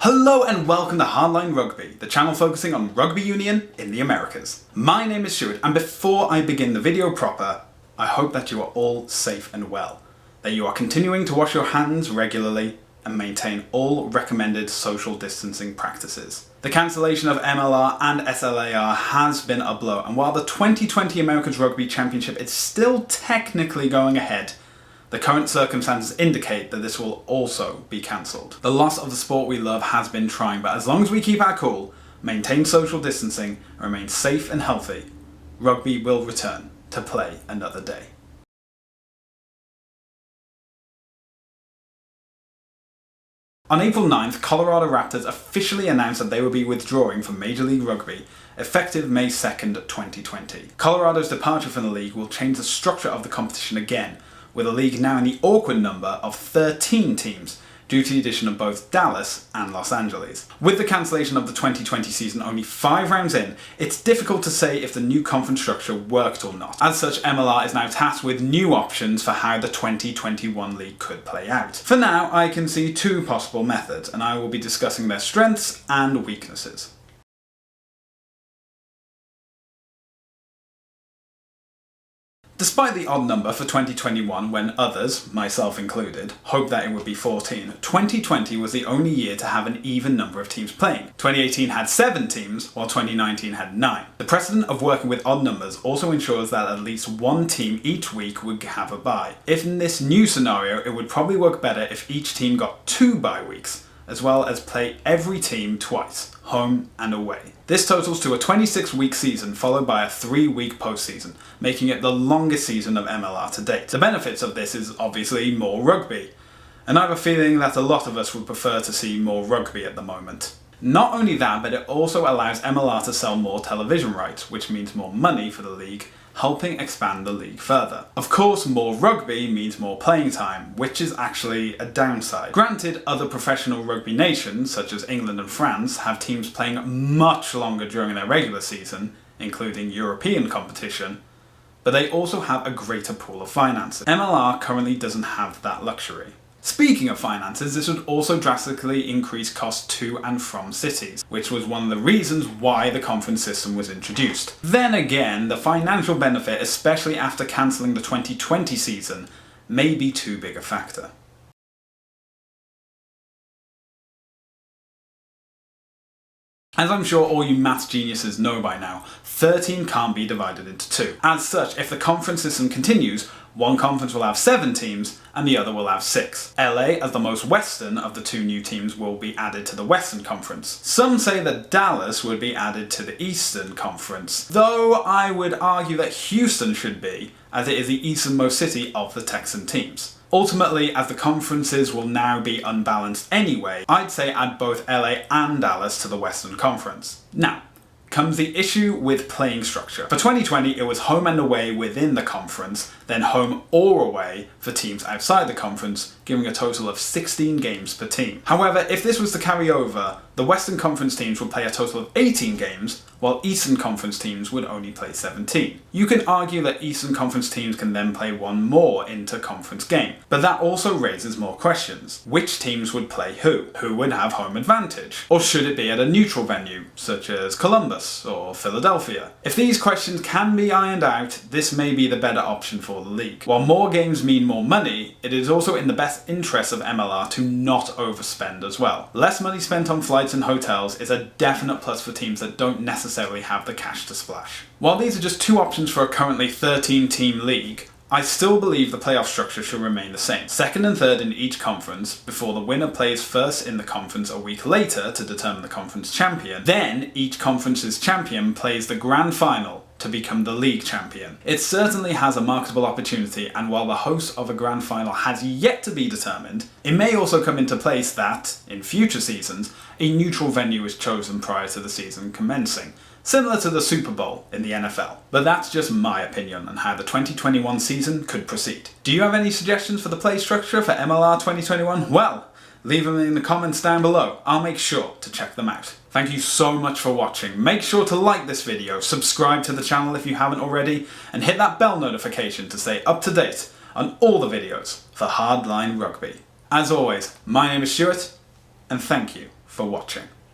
Hello and welcome to Line Rugby, the channel focusing on rugby union in the Americas. My name is Stuart, and before I begin the video proper, I hope that you are all safe and well, that you are continuing to wash your hands regularly and maintain all recommended social distancing practices. The cancellation of MLR and SLAR has been a blow, and while the 2020 Americas Rugby Championship is still technically going ahead, the current circumstances indicate that this will also be cancelled. The loss of the sport we love has been trying, but as long as we keep our cool, maintain social distancing, and remain safe and healthy, rugby will return to play another day. On April 9th, Colorado Raptors officially announced that they will be withdrawing from Major League Rugby, effective May 2nd, 2020. Colorado's departure from the league will change the structure of the competition again, with the league now in the awkward number of 13 teams, due to the addition of both Dallas and Los Angeles. With the cancellation of the 2020 season only 5 rounds in, it's difficult to say if the new conference structure worked or not. As such, MLR is now tasked with new options for how the 2021 league could play out. For now, I can see 2 possible methods, and I will be discussing their strengths and weaknesses. Despite the odd number for 2021, when others, myself included, hoped that it would be 14, 2020 was the only year to have an even number of teams playing. 2018 had 7 teams, while 2019 had 9. The precedent of working with odd numbers also ensures that at least one team each week would have a bye. If in this new scenario, it would probably work better if each team got 2 bye weeks, as well as play every team twice, home and away. This totals to a 26-week season followed by a 3-week postseason, making it the longest season of MLR to date. The benefits of this is obviously more rugby, and I have a feeling that a lot of us would prefer to see more rugby at the moment. Not only that, but it also allows MLR to sell more television rights, which means more money for the league, helping expand the league further. Of course, more rugby means more playing time, which is actually a downside. Granted, other professional rugby nations, such as England and France, have teams playing much longer during their regular season, including European competition, but they also have a greater pool of finances. MLR currently doesn't have that luxury. Speaking of finances, this would also drastically increase costs to and from cities, which was one of the reasons why the conference system was introduced. Then again, the financial benefit, especially after cancelling the 2020 season, may be too big a factor. As I'm sure all you maths geniuses know by now, 13 can't be divided into 2. As such, if the conference system continues, one conference will have 7 teams and the other will have 6. LA, as the most western of the 2 new teams, will be added to the Western Conference. Some say that Dallas would be added to the Eastern Conference, though I would argue that Houston should be, as it is the easternmost city of the Texan teams. Ultimately, as the conferences will now be unbalanced anyway, I'd say add both LA and Dallas to the Western Conference. Now, comes the issue with playing structure. For 2020, it was home and away within the conference, then home or away for teams outside the conference, giving a total of 16 games per team. However, if this was to carry over, the Western Conference teams would play a total of 18 games, while Eastern Conference teams would only play 17. You can argue that Eastern Conference teams can then play one more inter-conference game, but that also raises more questions. Which teams would play who? Who would have home advantage? Or should it be at a neutral venue, such as Columbus or Philadelphia? If these questions can be ironed out, this may be the better option for the league. While more games mean more money, it is also in the best interest of MLR to not overspend as well. Less money spent on flights and hotels is a definite plus for teams that don't necessarily have the cash to splash. While these are just 2 options for a currently 13-team league, I still believe the playoff structure should remain the same. 2nd and 3rd in each conference, before the winner plays first in the conference a week later to determine the conference champion. Then each conference's champion plays the grand final to become the league champion. It certainly has a marketable opportunity, and while the host of a grand final has yet to be determined, it may also come into place that, in future seasons, a neutral venue is chosen prior to the season commencing, similar to the Super Bowl in the NFL. But that's just my opinion on how the 2021 season could proceed. Do you have any suggestions for the play structure for MLR 2021? Well, leave them in the comments down below. I'll make sure to check them out. Thank you so much for watching. Make sure to like this video, subscribe to the channel if you haven't already, and hit that bell notification to stay up to date on all the videos for Line Rugby. As always, my name is Stuart, and thank you for watching.